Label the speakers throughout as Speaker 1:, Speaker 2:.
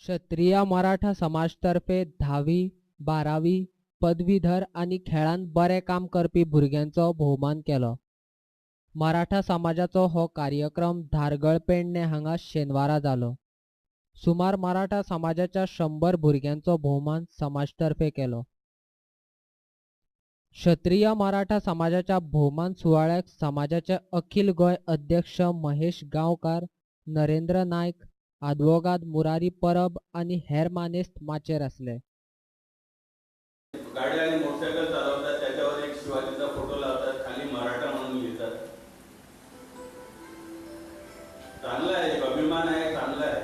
Speaker 1: क्षत्रिय मराठा समाजतर्फे 10वी 12वी पदवीधर आणि खेळांत बरे काम करपी भुरग्यांचो भोवमान केलो। मराठा समाजाचो हो कार्यक्रम धारगळ पेडणे हांगा शेनवारा जालो। सुमार मराठा समाजाच्या 100 भुरग्यांचो भोवमान समाजतर्फे केलो। क्षत्रिय मराठा समाजाच्या भोवमान सुवाळ्याक समाजाचे अखिल गोय अध्यक्ष महेश गांवकार, नरेंद्र नायक, आदवोगाद मुरारी परब आणि हेर मानेस्त माचेर असले।
Speaker 2: गाडी आणि मोटरसायकल चालवतात, त्याच्यावर एक शिवाजीचा फोटो लावतात, खाली मराठा म्हणून लिहितात। चांगला आहे, अभिमान आहे, चांगला आहे।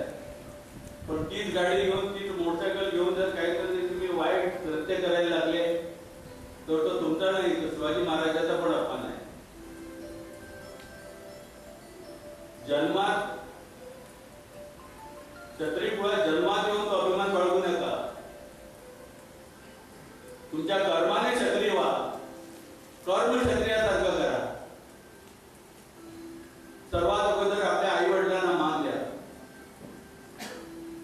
Speaker 2: पण तीच गाडी घेऊन तीच मोटरसायकल घेऊन जर काहीतरी तुम्ही वाईट कृत्य करायला लागले तर तो तुमचा नाही, तो शिवाजी महाराजाचा पण अपमान आहे। जन्मात क्षत्रिय कुळात जन्मात येऊन तो अभिमान बाळगू नका। तुमच्या कर्माने क्षत्रिय व्हा, कर्म क्षत्रियासारखं करा। सर्वात अगोदर आपल्या आई वडिलांना मान द्या,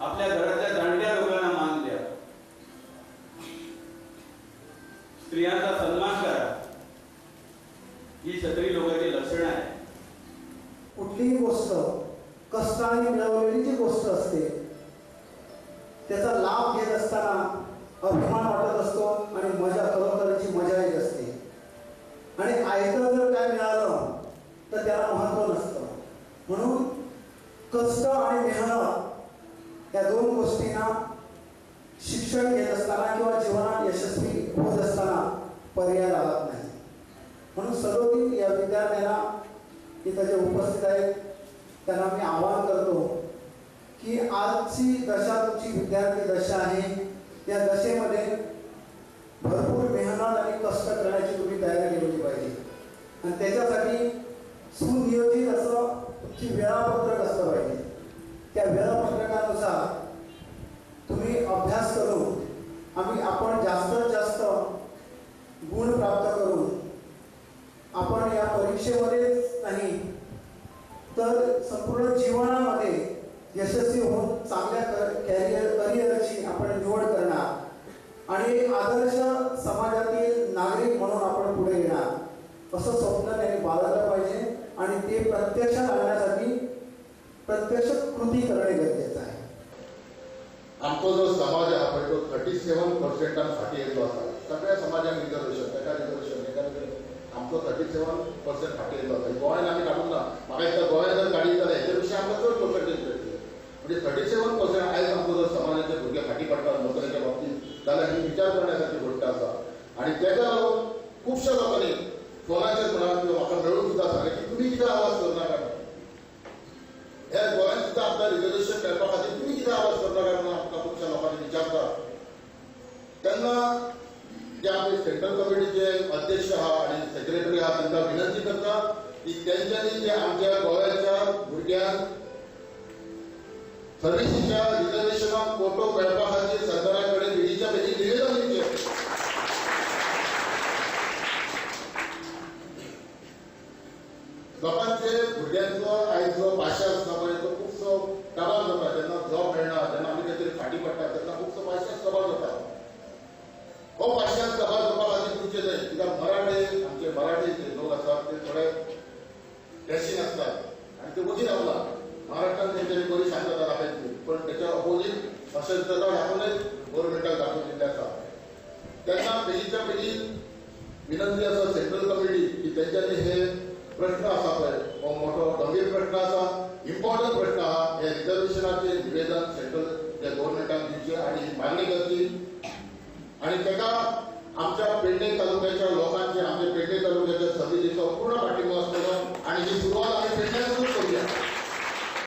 Speaker 2: आपल्या घरातल्या जाणत्या लोकांना मान द्या, स्त्रियांचा सन्मान करा। ही क्षत्रिय लोकांची लक्षणं आहे।
Speaker 3: कुठलीही गोष्ट कष्टाने मिळवलेली जी गोष्ट असते त्याचा लाभ घेत असताना अभिमान वाटत असतो आणि मजा खरोखरची मजा येत असते। आणि आयतं जर काय मिळालं तर त्याला महत्त्व नसतं। म्हणून कष्ट आणि मेहनत या दोन गोष्टींना शिक्षण घेत असताना किंवा जीवनात यशस्वी होत असताना पर्याय लागत नाही। म्हणून सदोदित या विद्यार्थ्यांना इथं जे उपस्थित आहेत त्यांना मी आवाहन करतो की आजची दशा तुमची विद्यार्थी दशा आहे। या दशेमध्ये भरपूर मेहनत आणि कष्ट करण्याची तुम्ही तयारी केली पाहिजे आणि त्याच्यासाठी सुनियोजित असं तुमची वेळापत्रक असलं पाहिजे। त्या वेळापत्रकानुसार तुम्ही अभ्यास करून आपण जास्तीत जास्त गुण प्राप्त करून आपण या परीक्षेमध्येच नाही तर संपूर्ण जीवनामध्ये यशस्वी होऊन चांगल्या करिअरची आपण निवड करणार आणि आदर्श समाजातील नागरिक म्हणून आपण पुढे येणार असं स्वप्न त्यांनी बाळगलं पाहिजे आणि ते प्रत्यक्षात आणण्यासाठी प्रत्यक्ष कृती करणे गरजेचं आहे।
Speaker 4: आमचा जो समाज आहे तो 37% फाटी येतो असा सगळ्या समाजांनी रिझर्वेशन आमचं 37% फाटी येतो असा। गोव्यात आम्ही काढून ना म्हाका एकदा गोव्यात जर गाडी जाल्यार हेच्यापेक्षा आमकां चड पर्सेंटेज मेळटली। म्हणजे 37% आयज आमचो जर समाजाचे भुरगे फाटी पडतात नोकरेच्या बाबतीत जाल्यार ही विचार करण्यासाठी गोष्ट आसा। आणि तेका लागून खुबश्या लोकांनी फोनाचेर म्हणा किंवा म्हाका मेळून सुद्दां सांगलें की तुमी कित्याक आवाज करनाका ह्या गोव्यात सुद्दां आमकां रिजर्वेशन मेळपा खातीर तुमी कित्याक आवाज करनाका म्हणून आमकां खुबश्या लोकांनी विचारतात। तेन्ना जे आमचे सेंट्रल कमिटीचे अध्यक्ष आहा आणि सेक्रेटरी आहा तांकां विनंती करता की तेंच्यांनी जे आमच्या गोव्याच्या भुरग्यांक सर्विसीच्या रिजर्वेशनाक कोटो मेळपा खातीर सरकारा कडेन बेगीच्या बेगीन निवेदन दिवचें। लोकांचे भुरग्यांचो आयज जो भाशा आसता पळय तो खुबसो दबाव जाता। जेन्ना जॉब मेळना जेन्ना आमी खंय तरी फाटीं पडटा तेन्ना खुबसो भाशा दबाव जाता। हो भाशा दबाव जावपा खातीर तुमचे जाय कित्याक आमचे मराठी जे लोक आसात ते थोडे डॅशिंग आसतात आणि ते वचीन रावला। महाराष्ट्रात तेंच्यांनी बरी शांतता राखली पण त्याच्या अपोजीट अशांतता दाखोवनच गव्हर्नमेंटाक दाखोवन दिल्ले आसा। तेन्ना बेगीच्या बेगीन विनंती आसा सेंट्रल कमिटी की तेंच्यांनी हे प्रश्न आसा पळय हो मोठो गंभीर प्रश्न आसा, इम्पॉर्टंट प्रश्न आहा। हे रिजर्वेशनाचे निवेदन सेंट्रल गव्हर्नमेंटाक दिवचे आणि मागणी करची आणि तेका आमच्या पेडणे तालुक्याच्या लोकांचे आमच्या पेडणे तालुक्याच्या समितीचो पूर्ण पाठिंबा आसतलो आणि ही सुरवात आमी पेडण्यासून